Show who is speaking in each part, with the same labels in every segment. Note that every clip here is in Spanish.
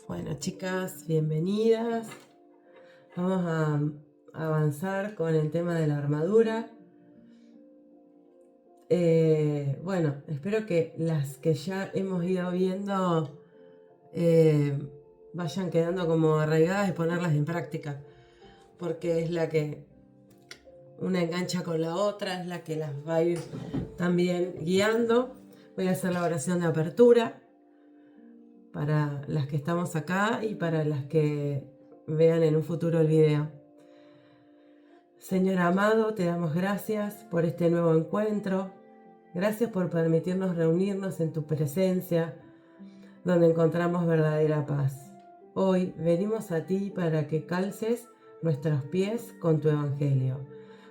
Speaker 1: Bueno, chicas, bienvenidas. Vamos a avanzar con el tema de la armadura. Bueno, espero que las que ya hemos ido viendo vayan quedando como arraigadas y ponerlas en práctica, porque es la que una engancha con la otra, es la que las va a ir también guiando. Voy a hacer la oración de apertura para las que estamos acá y para las que vean en un futuro el video. Señor amado, te damos gracias por este nuevo encuentro. Gracias por permitirnos reunirnos en tu presencia, donde encontramos verdadera paz. Hoy venimos a ti para que calces nuestros pies con tu evangelio,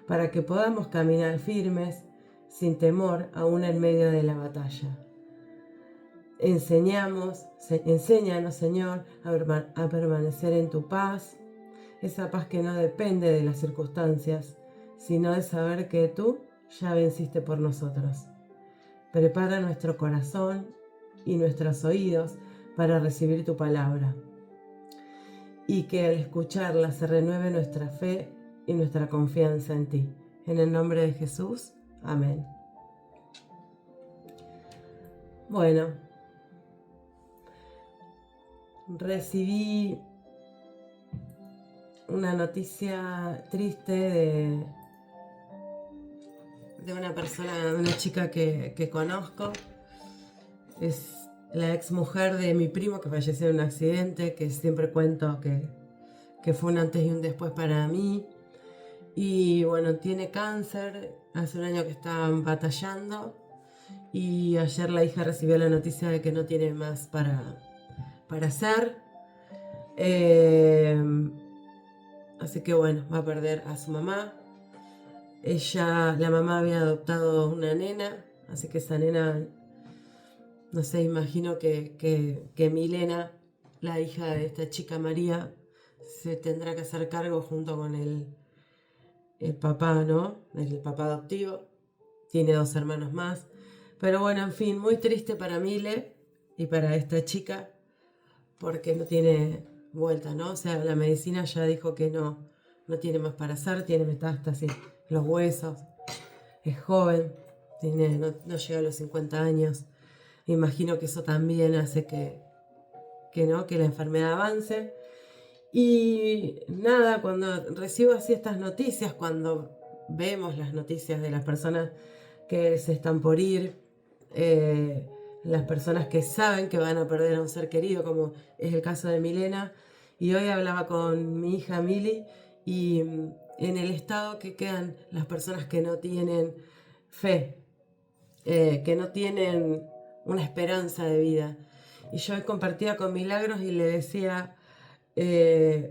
Speaker 1: para que podamos caminar firmes, sin temor, aún en medio de la batalla. Enséñanos, Señor, a permanecer en tu paz, esa paz que no depende de las circunstancias, sino de saber que tú ya venciste por nosotros. Prepara nuestro corazón y nuestros oídos para recibir tu palabra, y que al escucharla se renueve nuestra fe y nuestra confianza en ti. En el nombre de Jesús, amén. Bueno, recibí una noticia triste de una persona, de una chica que conozco. Es la ex mujer de mi primo que falleció en un accidente, que siempre cuento que fue un antes y un después para mí. Y bueno, tiene cáncer, hace un año que estaban batallando, y ayer la hija recibió la noticia de que no tiene más para hacer. Así que bueno, va a perder a su mamá. La mamá había adoptado una nena, así que esa nena, no sé, imagino que Milena, la hija de esta chica María, se tendrá que hacer cargo junto con el papá, ¿no? El papá adoptivo. Tiene 2 hermanos más. Pero bueno, en fin, muy triste para Mile y para esta chica, porque no tiene vuelta, ¿no? O sea, la medicina ya dijo que no tiene más para hacer, tiene metástasis en los huesos, es joven, no llega a los 50 años. Imagino que eso también hace que la enfermedad avance. Y nada, cuando recibo así estas noticias, cuando vemos las noticias de las personas que se están por ir, las personas que saben que van a perder a un ser querido, como es el caso de Milena. Y hoy hablaba con mi hija Mili, y en el estado que quedan las personas que no tienen fe, que no tienen una esperanza de vida. Y yo compartía con Milagros y le decía, es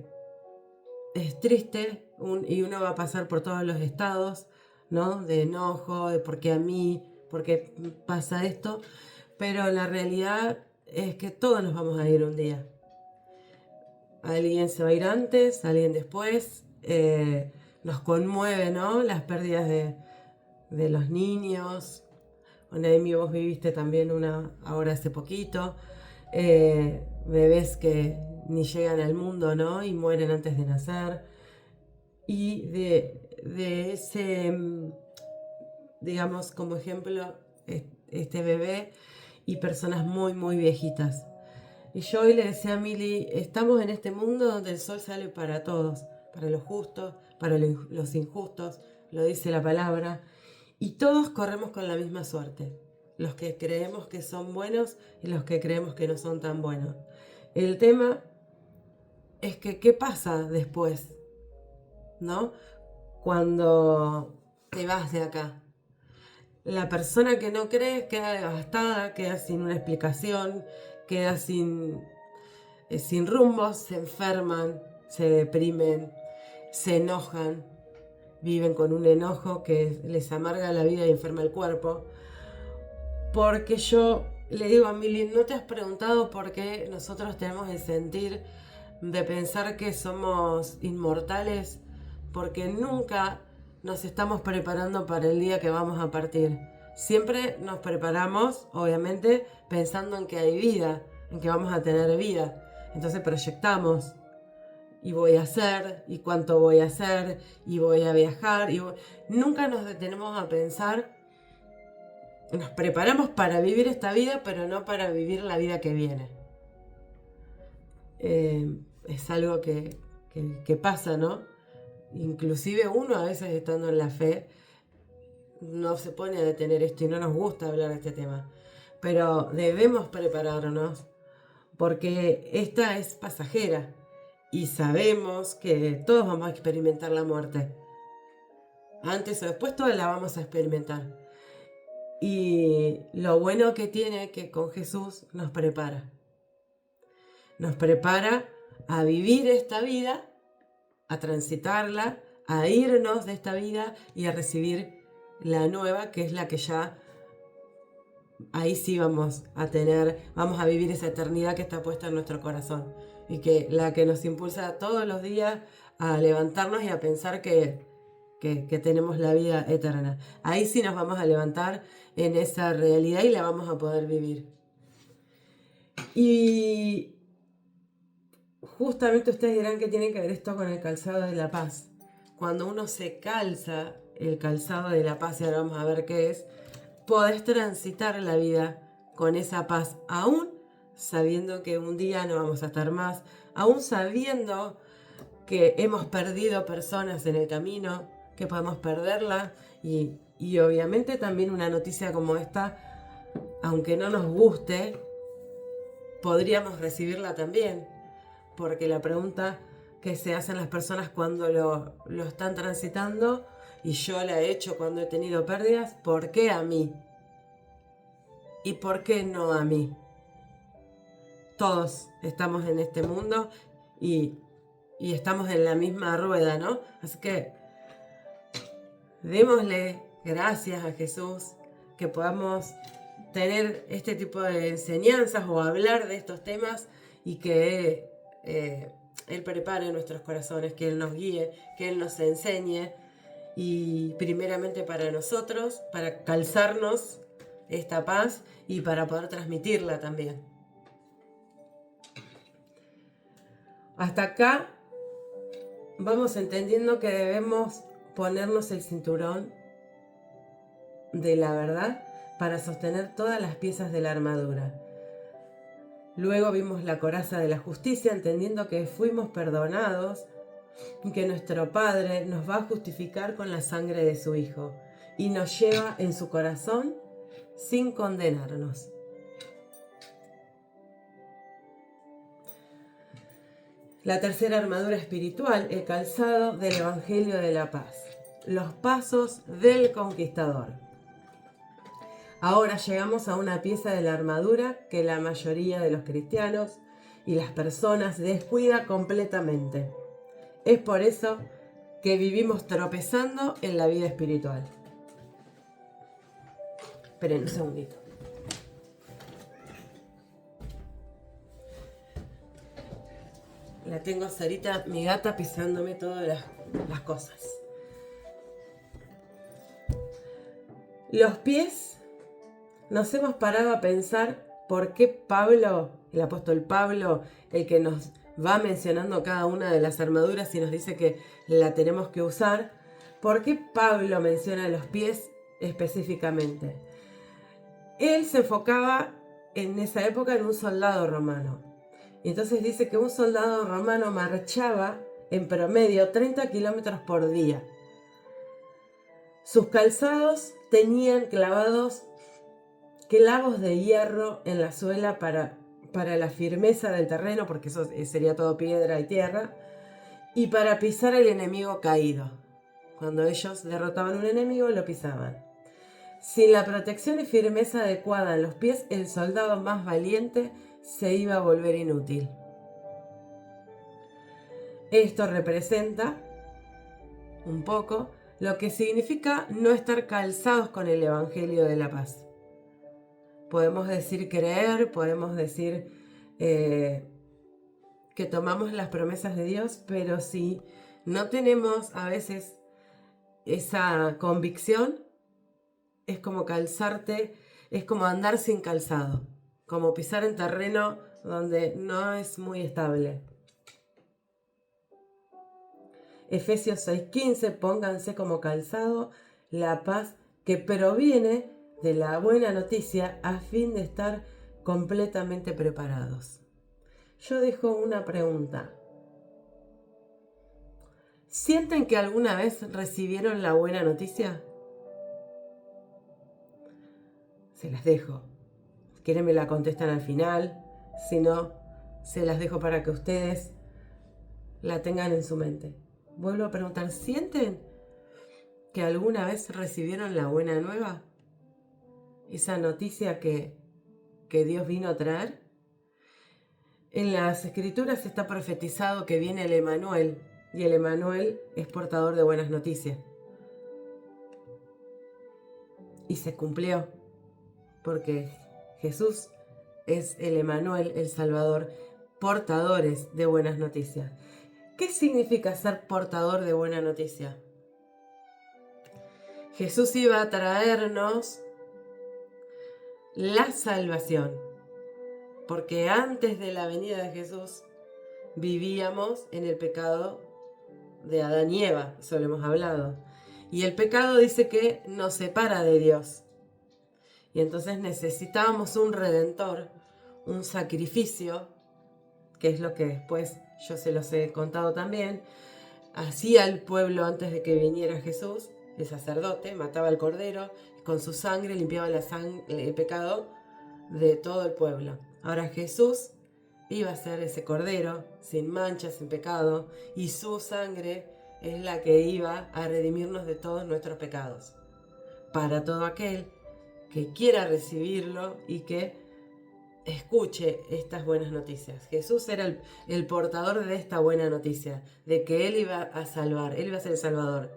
Speaker 1: triste, y uno va a pasar por todos los estados, ¿no? De enojo, de por qué a mí, por qué pasa esto, pero la realidad es que todos nos vamos a ir un día. Alguien se va a ir antes, alguien después. Nos conmueve, ¿no? Las pérdidas de los niños. Bueno, Amy, vos viviste también una ahora hace poquito. Bebés que ni llegan al mundo, ¿no? Y mueren antes de nacer. Y de ese, digamos, como ejemplo, este bebé y personas muy, muy viejitas. Y yo hoy le decía a Mili, estamos en este mundo donde el sol sale para todos, para los justos, para los injustos, lo dice la palabra, y todos corremos con la misma suerte, los que creemos que son buenos y los que creemos que no son tan buenos. El tema es que, ¿qué pasa después? ¿No? Cuando te vas de acá. La persona que no cree queda devastada, queda sin una explicación, queda sin rumbo, se enferman, se deprimen, se enojan, viven con un enojo que les amarga la vida y enferma el cuerpo. Porque yo le digo a Mili, ¿no te has preguntado por qué nosotros tenemos el sentir de pensar que somos inmortales? Porque nunca nos estamos preparando para el día que vamos a partir. Siempre nos preparamos, obviamente, pensando en que hay vida, en que vamos a tener vida. Entonces proyectamos y voy a hacer, y cuánto voy a hacer, y voy a viajar, nunca nos detenemos a pensar. Nos preparamos para vivir esta vida, pero no para vivir la vida que viene. Es algo que pasa, ¿no? Inclusive uno a veces estando en la fe no se pone a detener esto y no nos gusta hablar de este tema. Pero debemos prepararnos porque esta es pasajera y sabemos que todos vamos a experimentar la muerte. Antes o después todos la vamos a experimentar. Y lo bueno que tiene que con Jesús nos prepara. Nos prepara a vivir esta vida, a transitarla, a irnos de esta vida y a recibir la nueva, que es la que ya ahí sí vamos a vivir esa eternidad que está puesta en nuestro corazón y que la que nos impulsa todos los días a levantarnos y a pensar que tenemos la vida eterna. Ahí sí nos vamos a levantar en esa realidad y la vamos a poder vivir. Y justamente ustedes dirán que tiene que ver esto con el calzado de la paz. Cuando uno se calza el calzado de la paz, y ahora vamos a ver qué es, podés transitar la vida con esa paz, aún sabiendo que un día no vamos a estar más, aún sabiendo que hemos perdido personas en el camino, que podemos perderla, y obviamente también una noticia como esta, aunque no nos guste, podríamos recibirla también, porque la pregunta que se hacen las personas cuando lo están transitando, y yo la he hecho cuando he tenido pérdidas, ¿por qué a mí? ¿Y por qué no a mí? Todos estamos en este mundo y estamos en la misma rueda, ¿no? Así que démosle gracias a Jesús que podamos tener este tipo de enseñanzas o hablar de estos temas y que Él prepare nuestros corazones, que Él nos guíe, que Él nos enseñe y primeramente para nosotros, para calzarnos esta paz y para poder transmitirla también. Hasta acá vamos entendiendo que debemos ponernos el cinturón de la verdad para sostener todas las piezas de la armadura. Luego vimos la coraza de la justicia, entendiendo que fuimos perdonados y que nuestro Padre nos va a justificar con la sangre de su Hijo y nos lleva en su corazón sin condenarnos. La tercera armadura espiritual, el calzado del Evangelio de la Paz, los pasos del conquistador. Ahora llegamos a una pieza de la armadura que la mayoría de los cristianos y las personas descuida completamente. Es por eso que vivimos tropezando en la vida espiritual. Esperen un segundito. La tengo a Sarita, mi gata, pisándome todas las cosas. Los pies, nos hemos parado a pensar por qué Pablo, el apóstol Pablo, el que nos va mencionando cada una de las armaduras y nos dice que la tenemos que usar, ¿por qué Pablo menciona los pies específicamente? Él se enfocaba en esa época en un soldado romano. Y entonces dice que un soldado romano marchaba en promedio 30 kilómetros por día. Sus calzados tenían clavados clavos de hierro en la suela para la firmeza del terreno, porque eso sería todo piedra y tierra, y para pisar al enemigo caído. Cuando ellos derrotaban a un enemigo, lo pisaban. Sin la protección y firmeza adecuada en los pies, el soldado más valiente se iba a volver inútil. Esto representa un poco lo que significa no estar calzados con el Evangelio de la Paz. Podemos decir creer, podemos decir que tomamos las promesas de Dios, pero si no tenemos a veces esa convicción, es como calzarte, es como andar sin calzado, como pisar en terreno donde no es muy estable. Efesios 6:15, pónganse como calzado la paz que proviene de la buena noticia a fin de estar completamente preparados. Yo dejo una pregunta. ¿Sienten que alguna vez recibieron la buena noticia? Se las dejo. Si quieren me la contestan al final. Si no, se las dejo para que ustedes la tengan en su mente. Vuelvo a preguntar, ¿sienten que alguna vez recibieron la buena nueva? Esa noticia que Dios vino a traer. En las escrituras está profetizado que viene el Emanuel, y el Emanuel es portador de buenas noticias. Y se cumplió, porque Jesús es el Emanuel, el Salvador, portadores de buenas noticias. ¿Qué significa ser portador de buena noticia? Jesús iba a traernos la salvación, porque antes de la venida de Jesús vivíamos en el pecado de Adán y Eva, eso lo hemos hablado. Y el pecado dice que nos separa de Dios. Y entonces necesitábamos un redentor, un sacrificio, que es lo que después yo se los he contado también. Hacía el pueblo antes de que viniera Jesús, el sacerdote, mataba al cordero, y con su sangre limpiaba el pecado de todo el pueblo. Ahora Jesús iba a ser ese cordero sin mancha, sin pecado, y su sangre es la que iba a redimirnos de todos nuestros pecados. Para todo aquel que quiera recibirlo y que escuche estas buenas noticias. Jesús era el portador de esta buena noticia, de que Él iba a salvar, Él iba a ser el Salvador.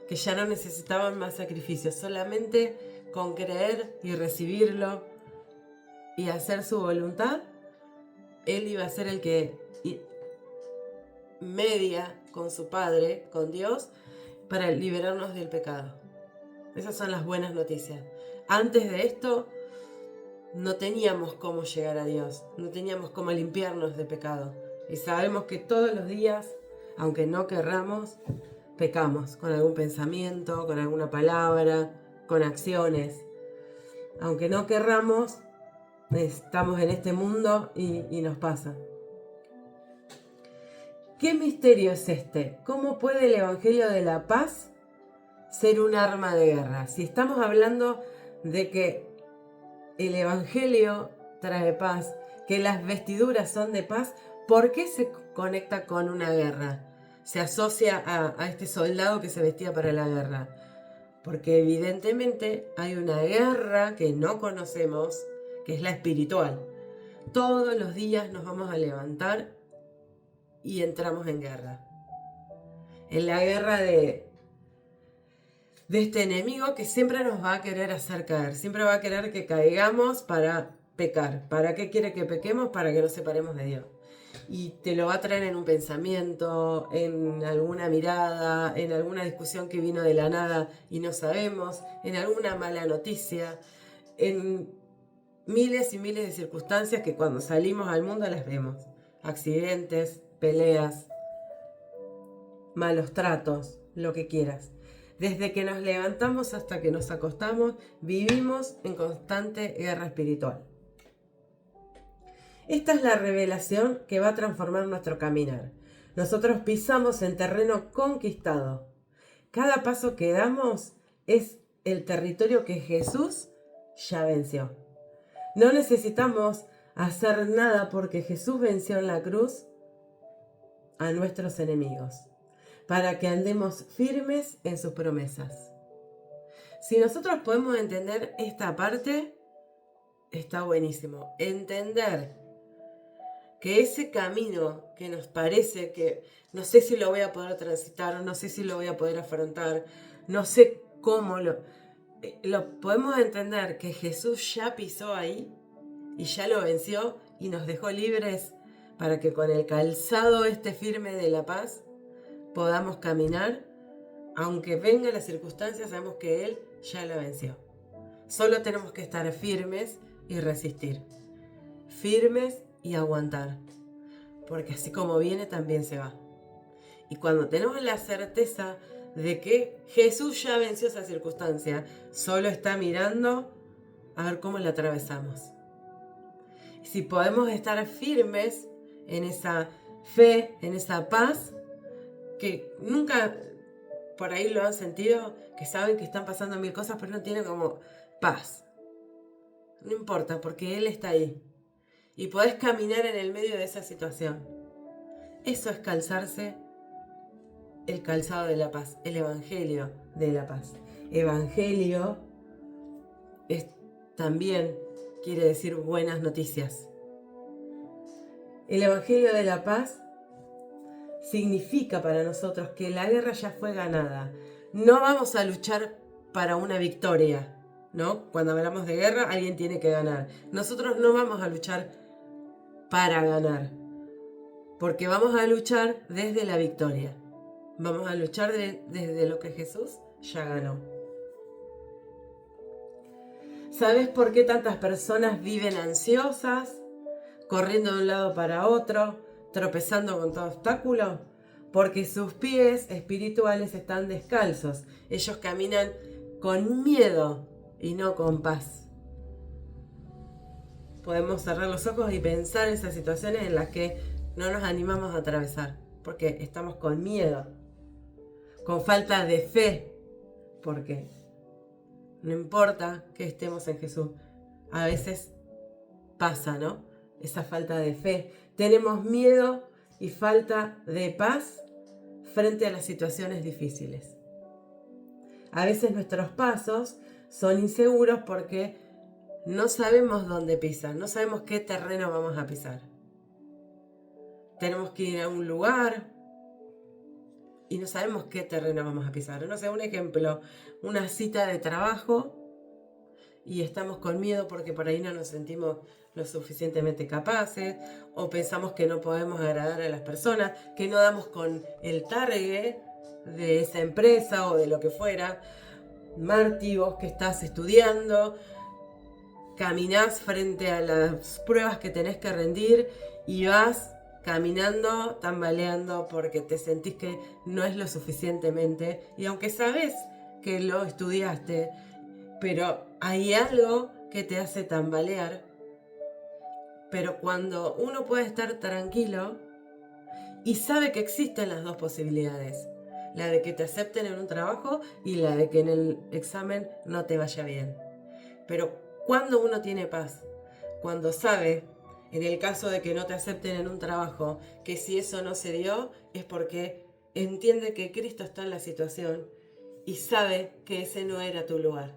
Speaker 1: Que ya no necesitaban más sacrificios, solamente con creer y recibirlo y hacer su voluntad, Él iba a ser el que media con su Padre, con Dios, para liberarnos del pecado. Esas son las buenas noticias. Antes de esto, no teníamos cómo llegar a Dios, no teníamos cómo limpiarnos de pecado. Y sabemos que todos los días, aunque no querramos, pecamos con algún pensamiento, con alguna palabra, con acciones. Aunque no querramos, estamos en este mundo y nos pasa. ¿Qué misterio es este? ¿Cómo puede el Evangelio de la Paz ser un arma de guerra? Si estamos hablando de que el Evangelio trae paz, que las vestiduras son de paz, ¿por qué se conecta con una guerra? Se asocia a este soldado que se vestía para la guerra. Porque evidentemente hay una guerra que no conocemos, que es la espiritual. Todos los días nos vamos a levantar y entramos en guerra. En la guerra de este enemigo que siempre nos va a querer hacer caer, siempre va a querer que caigamos para pecar. ¿Para qué quiere que pequemos? Para que nos separemos de Dios. Y te lo va a traer en un pensamiento, en alguna mirada, en alguna discusión que vino de la nada y no sabemos, en alguna mala noticia, en miles y miles de circunstancias que cuando salimos al mundo las vemos. Accidentes, peleas, malos tratos, lo que quieras. Desde que nos levantamos hasta que nos acostamos, vivimos en constante guerra espiritual. Esta es la revelación que va a transformar nuestro caminar. Nosotros pisamos en terreno conquistado. Cada paso que damos es el territorio que Jesús ya venció. No necesitamos hacer nada porque Jesús venció en la cruz a nuestros enemigos, para que andemos firmes en sus promesas. Si nosotros podemos entender esta parte, está buenísimo. Entender que ese camino que nos parece que no sé si lo voy a poder transitar, no sé si lo voy a poder afrontar, no sé cómo lo podemos entender que Jesús ya pisó ahí y ya lo venció y nos dejó libres para que con el calzado firme de la paz podamos caminar, aunque vengan las circunstancias, sabemos que Él ya lo venció. Solo tenemos que estar firmes y resistir. firmes y aguantar. Porque así como viene, también se va. Y cuando tenemos la certeza de que Jesús ya venció esa circunstancia, solo está mirando a ver cómo la atravesamos. Si podemos estar firmes en esa fe, en esa paz, que nunca por ahí lo han sentido, que saben que están pasando mil cosas, pero no tienen como paz. No importa, porque Él está ahí. Y podés caminar en el medio de esa situación. Eso es calzarse el calzado de la paz, el evangelio de la paz. Evangelio también quiere decir buenas noticias. El evangelio de la paz significa para nosotros que la guerra ya fue ganada. No vamos a luchar para una victoria, ¿no? Cuando hablamos de guerra, alguien tiene que ganar. Nosotros no vamos a luchar para ganar, porque vamos a luchar desde la victoria. Vamos a luchar desde lo que Jesús ya ganó. ¿Sabes por qué tantas personas viven ansiosas, corriendo de un lado para otro, tropezando con todo obstáculo? Porque sus pies espirituales están descalzos. Ellos caminan con miedo y no con paz. Podemos cerrar los ojos y pensar en esas situaciones en las que no nos animamos a atravesar, porque estamos con miedo, con falta de fe, porque no importa que estemos en Jesús, a veces pasa, ¿no? Esa falta de fe. Tenemos miedo y falta de paz frente a las situaciones difíciles. A veces nuestros pasos son inseguros porque no sabemos dónde pisar, no sabemos qué terreno vamos a pisar. Tenemos que ir a un lugar y no sabemos qué terreno vamos a pisar. No sé, un ejemplo, una cita de trabajo y estamos con miedo porque por ahí no nos sentimos lo suficientemente capaces o pensamos que no podemos agradar a las personas, que no damos con el target de esa empresa o de lo que fuera. Marti, vos que estás estudiando, caminás frente a las pruebas que tenés que rendir y vas caminando, tambaleando porque te sentís que no es lo suficientemente y aunque sabes que lo estudiaste, pero hay algo que te hace tambalear. Pero cuando uno puede estar tranquilo y sabe que existen las dos posibilidades, la de que te acepten en un trabajo y la de que en el examen no te vaya bien. Pero cuando uno tiene paz, cuando sabe, en el caso de que no te acepten en un trabajo, que si eso no se dio es porque entiende que Cristo está en la situación y sabe que ese no era tu lugar.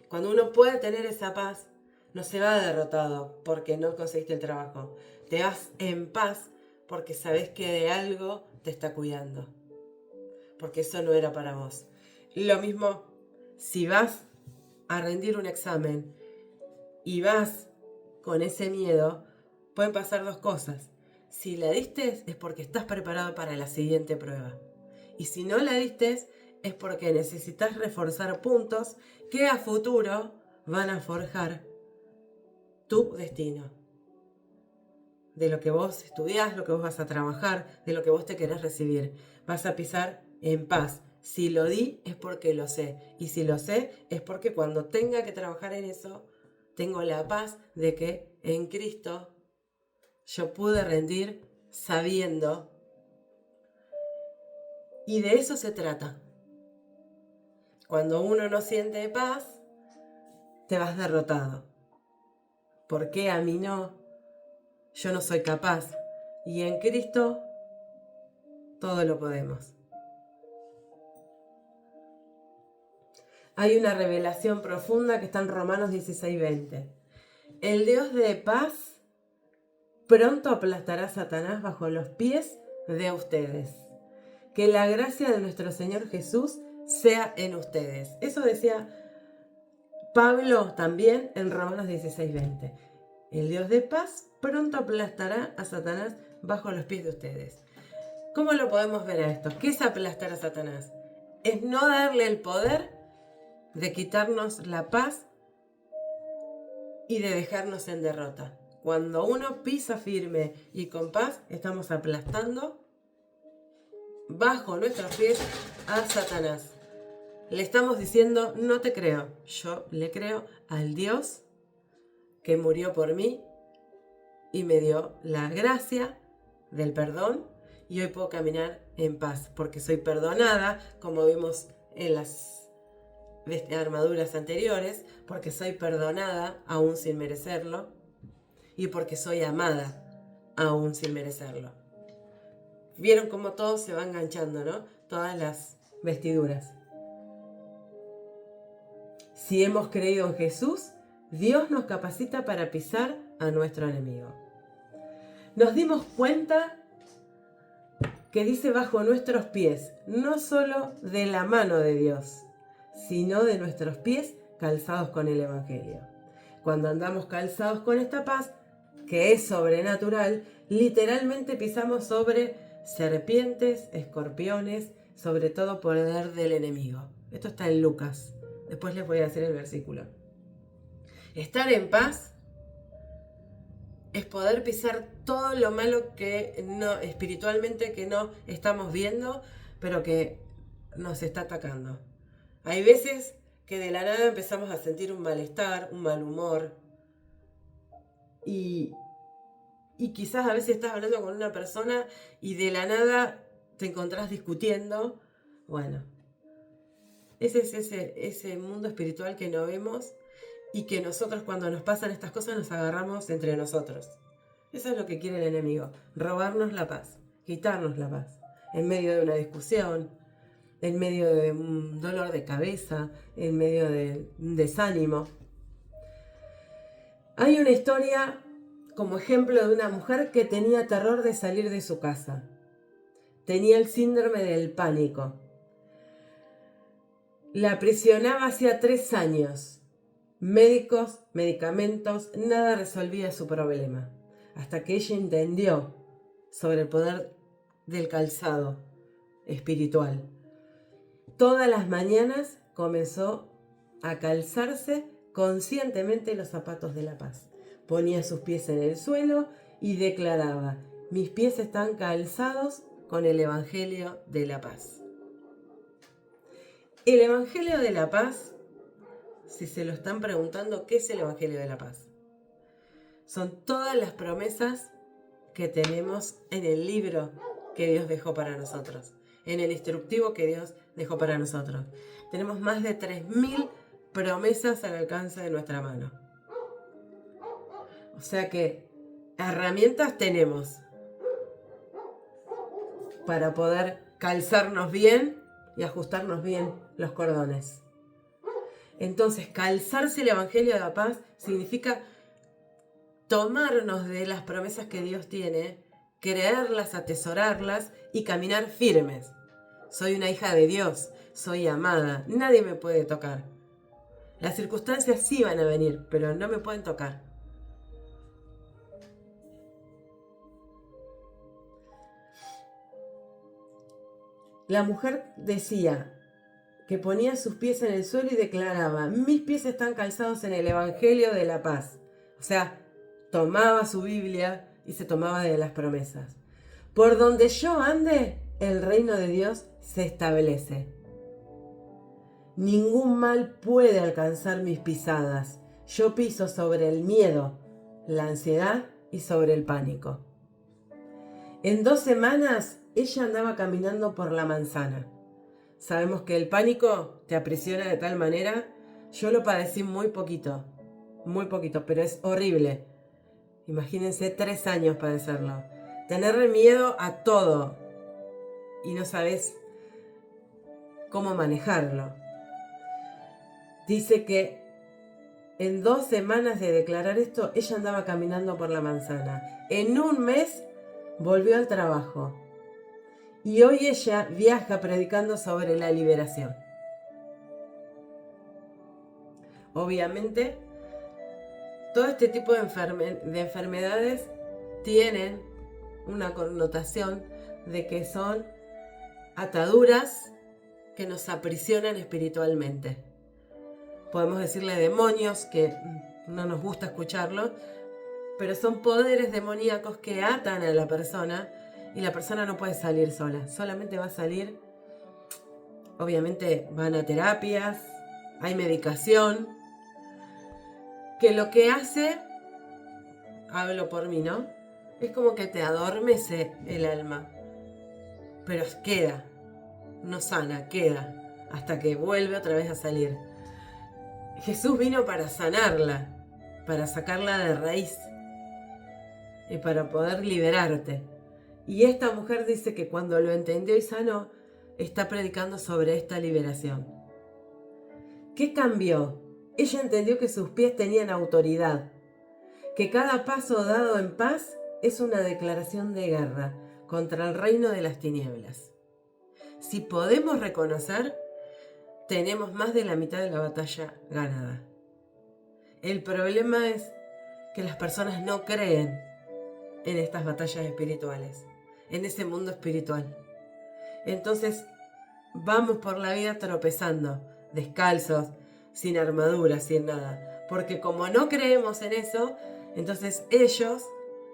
Speaker 1: Cuando uno puede tener esa paz, no se va derrotado porque no conseguiste el trabajo. Te vas en paz porque sabes que de algo te está cuidando. Porque eso no era para vos. Lo mismo si vas a rendir un examen y vas con ese miedo, pueden pasar dos cosas. Si la diste es porque estás preparado para la siguiente prueba. Y si no la diste es porque necesitas reforzar puntos que a futuro van a forjar tu destino. De lo que vos estudiás, lo que vos vas a trabajar, de lo que vos te querés recibir. Vas a pisar en paz. Si lo di es porque lo sé. Y si lo sé es porque cuando tenga que trabajar en eso, tengo la paz de que en Cristo yo pude rendir sabiendo. Y de eso se trata. Cuando uno no siente paz, te vas derrotado. ¿Por qué a mí no? Yo no soy capaz. Y en Cristo todo lo podemos. Hay una revelación profunda que está en Romanos 16:20. El Dios de paz pronto aplastará a Satanás bajo los pies de ustedes. Que la gracia de nuestro Señor Jesús sea en ustedes. Eso decía Pablo también en Romanos 16:20. El Dios de paz pronto aplastará a Satanás bajo los pies de ustedes. ¿Cómo lo podemos ver a esto? ¿Qué es aplastar a Satanás? Es no darle el poder de quitarnos la paz y de dejarnos en derrota. Cuando uno pisa firme y con paz, estamos aplastando bajo nuestros pies a Satanás. Le estamos diciendo, no te creo. Yo le creo al Dios que murió por mí y me dio la gracia del perdón, y hoy puedo caminar en paz porque soy perdonada, como vimos en las armaduras anteriores, porque soy perdonada aún sin merecerlo, y porque soy amada aún sin merecerlo. Vieron cómo todo se va enganchando, ¿no? Todas las vestiduras. Si hemos creído en Jesús, Dios nos capacita para pisar a nuestro enemigo. Nos dimos cuenta que dice bajo nuestros pies, no solo de la mano de Dios, sino de nuestros pies calzados con el Evangelio. Cuando andamos calzados con esta paz, que es sobrenatural, literalmente pisamos sobre serpientes, escorpiones, sobre todo poder del enemigo. Esto está en Lucas. Después les voy a decir el versículo. Estar en paz es poder pisar todo lo malo que no, espiritualmente, que no estamos viendo, pero que nos está atacando. Hay veces que de la nada empezamos a sentir un malestar, un mal humor, y quizás a veces estás hablando con una persona y de la nada te encontrás discutiendo. Bueno, ese es ese mundo espiritual que no vemos, y que nosotros, cuando nos pasan estas cosas, nos agarramos entre nosotros. Eso es lo que quiere el enemigo, robarnos la paz, quitarnos la paz, en medio de una discusión, en medio de un dolor de cabeza, en medio de un desánimo. Hay una historia como ejemplo de una mujer que tenía terror de salir de su casa. Tenía el síndrome del pánico. La aprisionaba hacía 3 años. Médicos, medicamentos, nada resolvía su problema. Hasta que ella entendió sobre el poder del calzado espiritual. Todas las mañanas comenzó a calzarse conscientemente los zapatos de la paz. Ponía sus pies en el suelo y declaraba: mis pies están calzados con el Evangelio de la paz. El Evangelio de la paz, si se lo están preguntando, ¿qué es el Evangelio de la paz? Son todas las promesas que tenemos en el libro que Dios dejó para nosotros, en el instructivo que Dios dejó para nosotros. Tenemos más de 3.000 promesas al alcance de nuestra mano. O sea que herramientas tenemos para poder calzarnos bien y ajustarnos bien los cordones. Entonces, calzarse el Evangelio de la paz significa tomarnos de las promesas que Dios tiene, creerlas, atesorarlas y caminar firmes. Soy una hija de Dios, soy amada, nadie me puede tocar. Las circunstancias sí van a venir, pero no me pueden tocar. La mujer decía que ponía sus pies en el suelo y declaraba: mis pies están calzados en el Evangelio de la paz. O sea, tomaba su Biblia y se tomaba de las promesas. Por donde yo ande, el reino de Dios se establece. Ningún mal puede alcanzar mis pisadas. Yo piso sobre el miedo, la ansiedad y sobre el pánico. En 2 semanas, ella andaba caminando por la manzana. Sabemos que el pánico te aprisiona de tal manera. Yo lo padecí muy poquito, pero es horrible. Imagínense 3 años padecerlo. Tenerle miedo a todo y no sabes cómo manejarlo. Dice que en 2 semanas de declarar esto, ella andaba caminando por la manzana. En 1 mes volvió al trabajo. Y hoy ella viaja predicando sobre la liberación. Obviamente, todo este tipo de enfermedades tienen una connotación de que son ataduras que nos aprisionan espiritualmente. Podemos decirle demonios, que no nos gusta escucharlo, pero son poderes demoníacos que atan a la persona y la persona no puede salir sola, solamente va a salir, obviamente van a terapias, hay medicación, que lo que hace, hablo por mí, ¿no? Es como que te adormece el alma, pero queda, no sana, queda, hasta que vuelve otra vez a salir. Jesús vino para sanarla, para sacarla de raíz y para poder liberarte. Y esta mujer dice que cuando lo entendió y sanó, está predicando sobre esta liberación. ¿Qué cambió? Ella entendió que sus pies tenían autoridad, que cada paso dado en paz es una declaración de guerra contra el reino de las tinieblas. Si podemos reconocer, tenemos más de la mitad de la batalla ganada. El problema es que las personas no creen en estas batallas espirituales, en ese mundo espiritual. Entonces vamos por la vida tropezando, descalzos, sin armadura, sin nada. Porque como no creemos en eso, entonces ellos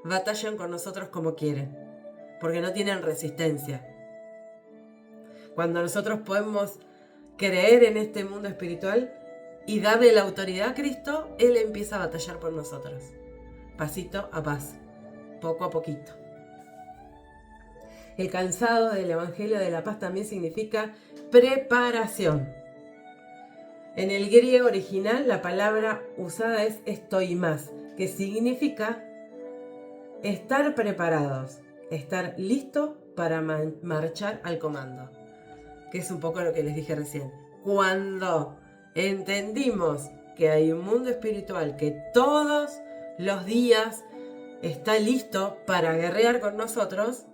Speaker 1: batallan con nosotros como quieren, porque no tienen resistencia. Cuando nosotros podemos creer en este mundo espiritual y darle la autoridad a Cristo, Él empieza a batallar por nosotros, pasito a paso, poco a poquito. El calzado del Evangelio de la Paz también significa preparación. En el griego original la palabra usada es estoimás, que significa estar preparados, estar listo para marchar al comando, que es un poco lo que les dije recién. Cuando entendimos que hay un mundo espiritual que todos los días está listo para guerrear con nosotros,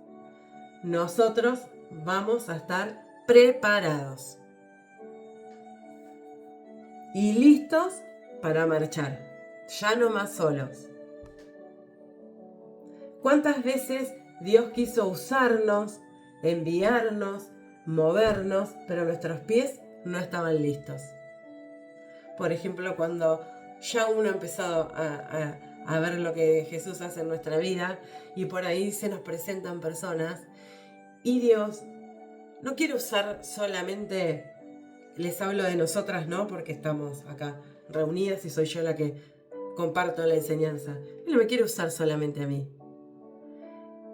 Speaker 1: nosotros vamos a estar preparados y listos para marchar, ya no más solos. ¿Cuántas veces Dios quiso usarnos, enviarnos, movernos, pero nuestros pies no estaban listos? Por ejemplo, cuando ya uno ha empezado a ver lo que Jesús hace en nuestra vida y por ahí se nos presentan personas y Dios no quiere usar solamente, les hablo de nosotras, ¿no? Porque estamos acá reunidas y soy yo la que comparto la enseñanza. Él no me quiere usar solamente a mí.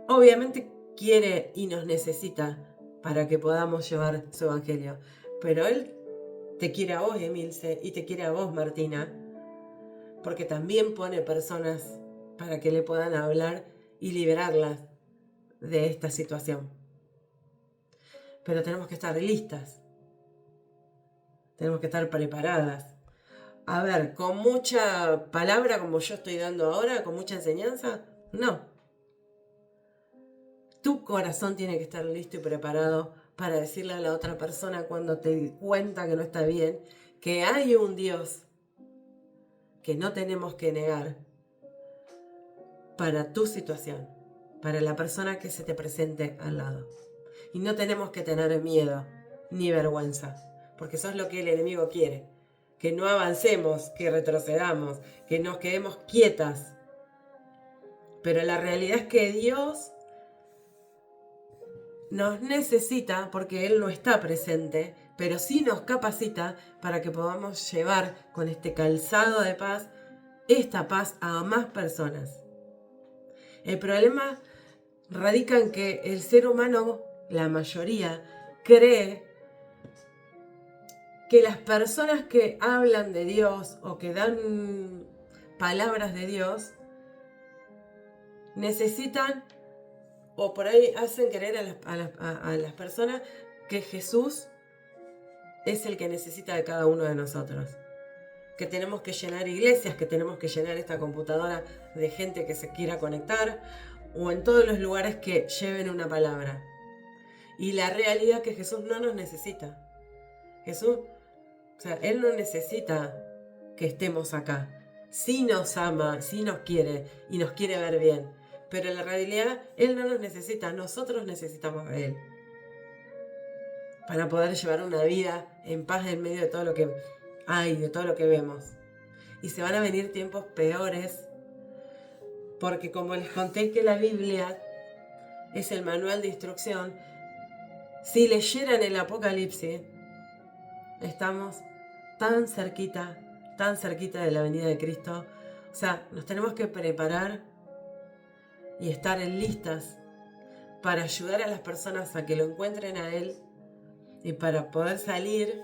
Speaker 1: Obviamente quiere y nos necesita para que podamos llevar su evangelio. Pero Él te quiere a vos, Emilce, y te quiere a vos, Martina, porque también pone personas para que le puedan hablar y liberarlas de esta situación. Pero tenemos que estar listas. Tenemos que estar preparadas. A ver, con mucha palabra como yo estoy dando ahora, con mucha enseñanza, no. Tu corazón tiene que estar listo y preparado para decirle a la otra persona cuando te di cuenta que no está bien, que hay un Dios que no tenemos que negar para tu situación, para la persona que se te presente al lado. Y no tenemos que tener miedo ni vergüenza, porque eso es lo que el enemigo quiere, que no avancemos, que retrocedamos, que nos quedemos quietas. Pero la realidad es que Dios nos necesita porque Él no está presente, pero sí nos capacita para que podamos llevar con este calzado de paz esta paz a más personas. El problema radica en que el ser humano, la mayoría, cree que las personas que hablan de Dios o que dan palabras de Dios necesitan o por ahí hacen creer a las personas que Jesús es el que necesita de cada uno de nosotros. Que tenemos que llenar iglesias, que tenemos que llenar esta computadora de gente que se quiera conectar o en todos los lugares que lleven una palabra. Y la realidad es que Jesús no nos necesita. Jesús, Él no necesita que estemos acá. Sí nos ama, sí nos quiere y nos quiere ver bien. Pero en la realidad, Él no nos necesita, nosotros necesitamos de Él. Para poder llevar una vida en paz en medio de todo lo que hay, de todo lo que vemos. Y se van a venir tiempos peores, Porque como les conté que la Biblia es el manual de instrucción, si leyeran el Apocalipsis, estamos tan cerquita de la venida de Cristo. O sea, nos tenemos que preparar y estar en listas para ayudar a las personas a que lo encuentren a Él y para poder salir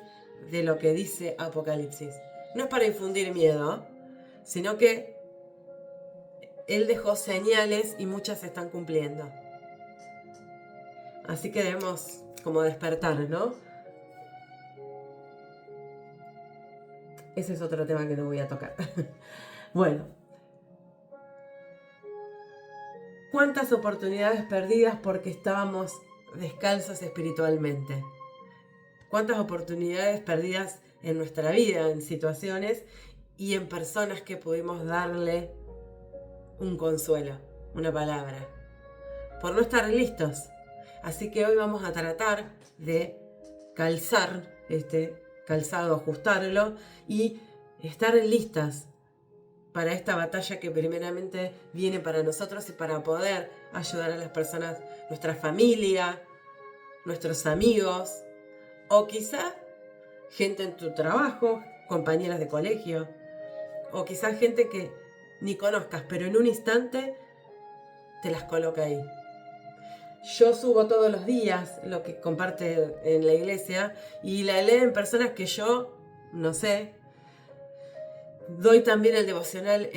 Speaker 1: de lo que dice Apocalipsis. No es para infundir miedo, sino que Él dejó señales y muchas se están cumpliendo. Así que debemos como despertar, ¿no? Ese es otro tema que no voy a tocar. Bueno, ¿cuántas oportunidades perdidas porque estábamos descalzos espiritualmente? ¿Cuántas oportunidades perdidas en nuestra vida, en situaciones y en personas que pudimos darle un consuelo, una palabra, por no estar listos? Así que hoy vamos a tratar de calzar este calzado, ajustarlo y estar listas para esta batalla que primeramente viene para nosotros y para poder ayudar a las personas, nuestra familia, nuestros amigos o quizá gente en tu trabajo, compañeras de colegio o quizá gente que ni conozcas, pero en un instante te las coloca ahí. Yo subo todos los días lo que comparte en la iglesia y la leen personas que yo no sé. Doy también el devocional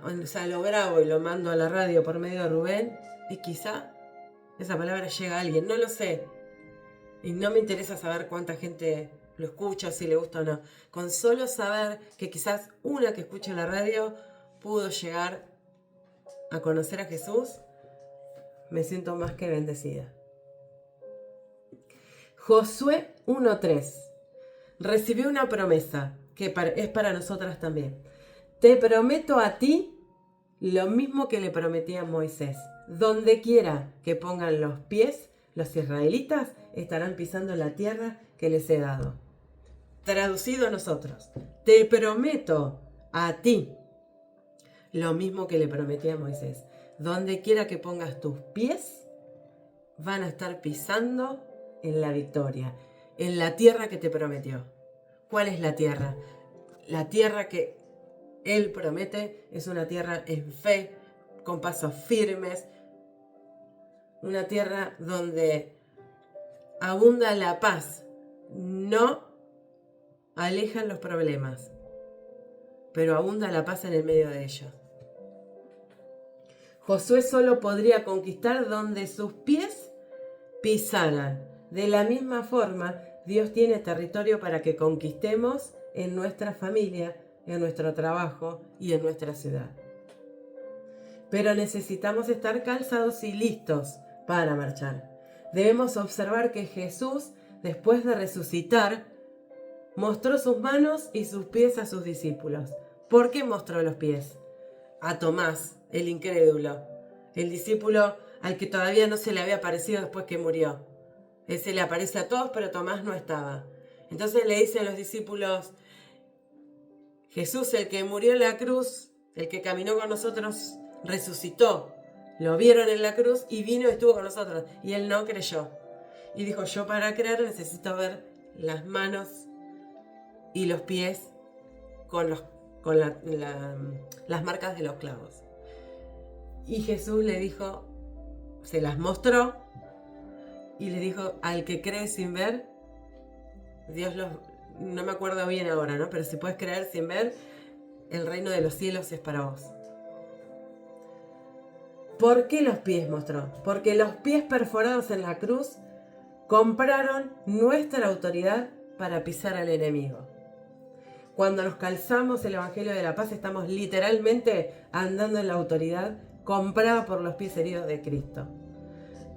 Speaker 1: o sea, lo grabo y lo mando a la radio por medio de Rubén y quizá esa palabra llega a alguien, no lo sé. Y no me interesa saber cuánta gente lo escucha, si le gusta o no. Con solo saber que quizás una que escucha la radio pudo llegar a conocer a Jesús, me siento más que bendecida. Josué 1:3 recibió una promesa que es para nosotras también. Te prometo a ti lo mismo que le prometí a Moisés. Donde quiera que pongan los pies, los israelitas estarán pisando la tierra que les he dado. Traducido a nosotros, te prometo a ti lo mismo que le prometí a Moisés. Donde quiera que pongas tus pies, van a estar pisando en la victoria, en la tierra que te prometió. ¿Cuál es la tierra? La tierra que Él promete es una tierra en fe, con pasos firmes, una tierra donde abunda la paz, no alejan los problemas, pero abunda la paz en el medio de ellos. Josué solo podría conquistar donde sus pies pisaran. De la misma forma, Dios tiene territorio para que conquistemos en nuestra familia, en nuestro trabajo y en nuestra ciudad. Pero necesitamos estar calzados y listos para marchar. Debemos observar que Jesús, después de resucitar, mostró sus manos y sus pies a sus discípulos. ¿Por qué mostró los pies? A Tomás, el incrédulo, el discípulo al que todavía no se le había aparecido después que murió. Él se le aparece a todos, pero Tomás no estaba. Entonces le dice a los discípulos, Jesús, el que murió en la cruz, el que caminó con nosotros, resucitó. Lo vieron en la cruz y vino y estuvo con nosotros. Y él no creyó. Y dijo, yo para creer necesito ver las manos y los pies con las marcas de los clavos. Y Jesús le dijo, se las mostró y le dijo, al que cree sin ver, no me acuerdo bien ahora, ¿no? Pero si puedes creer sin ver, el reino de los cielos es para vos. ¿Por qué los pies mostró? Porque los pies perforados en la cruz compraron nuestra autoridad para pisar al enemigo. Cuando nos calzamos el Evangelio de la Paz, estamos literalmente andando en la autoridad comprada por los pies heridos de Cristo.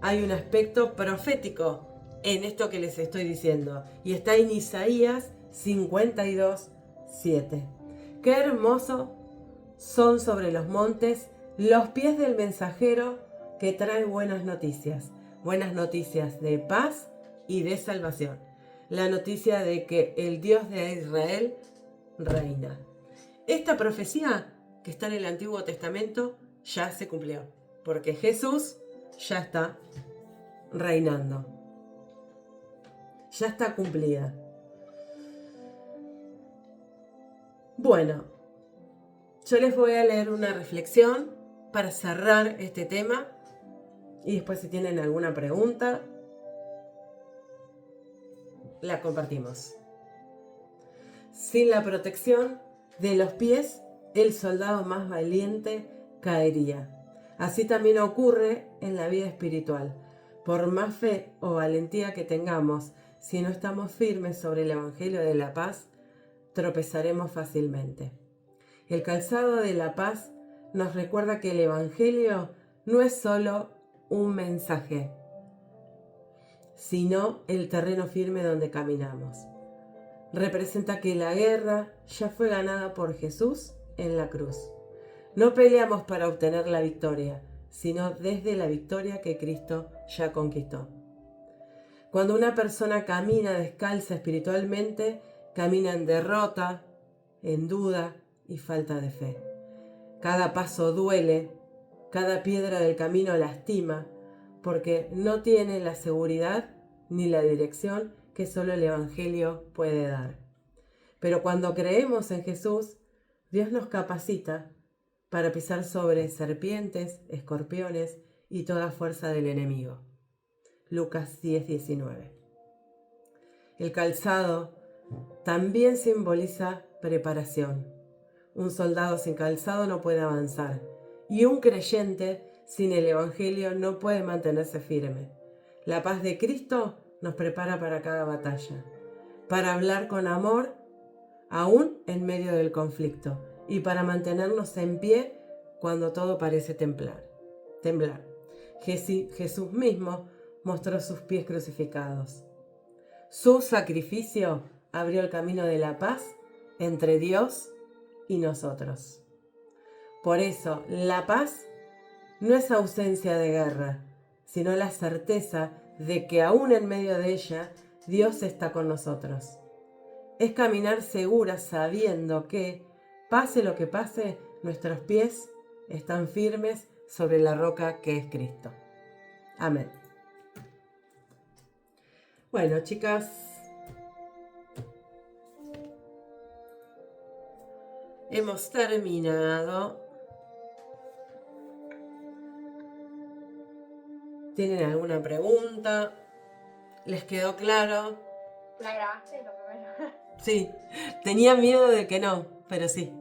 Speaker 1: Hay un aspecto profético en esto que les estoy diciendo, y está en Isaías 52:7. Qué hermoso son sobre los montes los pies del mensajero que trae buenas noticias de paz y de salvación. La noticia de que el Dios de Israel reina. Esta profecía que está en el Antiguo Testamento ya se cumplió, porque Jesús ya está reinando, ya está cumplida. Bueno, yo les voy a leer una reflexión para cerrar este tema y después si tienen alguna pregunta, la compartimos. Sin la protección de los pies, el soldado más valiente caería. Así también ocurre en la vida espiritual. Por más fe o valentía que tengamos, si no estamos firmes sobre el Evangelio de la paz, tropezaremos fácilmente. El calzado de la paz nos recuerda que el Evangelio no es solo un mensaje, sino el terreno firme donde caminamos. Representa que la guerra ya fue ganada por Jesús en la cruz. No peleamos para obtener la victoria, sino desde la victoria que Cristo ya conquistó. Cuando una persona camina descalza espiritualmente, camina en derrota, en duda y falta de fe. Cada paso duele, cada piedra del camino lastima, porque no tiene la seguridad ni la dirección que solo el Evangelio puede dar. Pero cuando creemos en Jesús, Dios nos capacita para pisar sobre serpientes, escorpiones y toda fuerza del enemigo. Lucas 10:19. El calzado también simboliza preparación. Un soldado sin calzado no puede avanzar, y un creyente sin el Evangelio no puede mantenerse firme. La paz de Cristo nos prepara para cada batalla, para hablar con amor aún en medio del conflicto y para mantenernos en pie cuando todo parece temblar. Jesús mismo mostró sus pies crucificados. Su sacrificio abrió el camino de la paz entre Dios y nosotros. Por eso, la paz no es ausencia de guerra, sino la certeza de que aún en medio de ella, Dios está con nosotros. Es caminar segura sabiendo que, pase lo que pase, nuestros pies están firmes sobre la roca que es Cristo. Amén. Bueno, chicas, hemos terminado. ¿Tienen alguna pregunta? ¿Les quedó claro?
Speaker 2: ¿La grabaste lo primero?
Speaker 1: Sí, tenía miedo de que no, pero sí.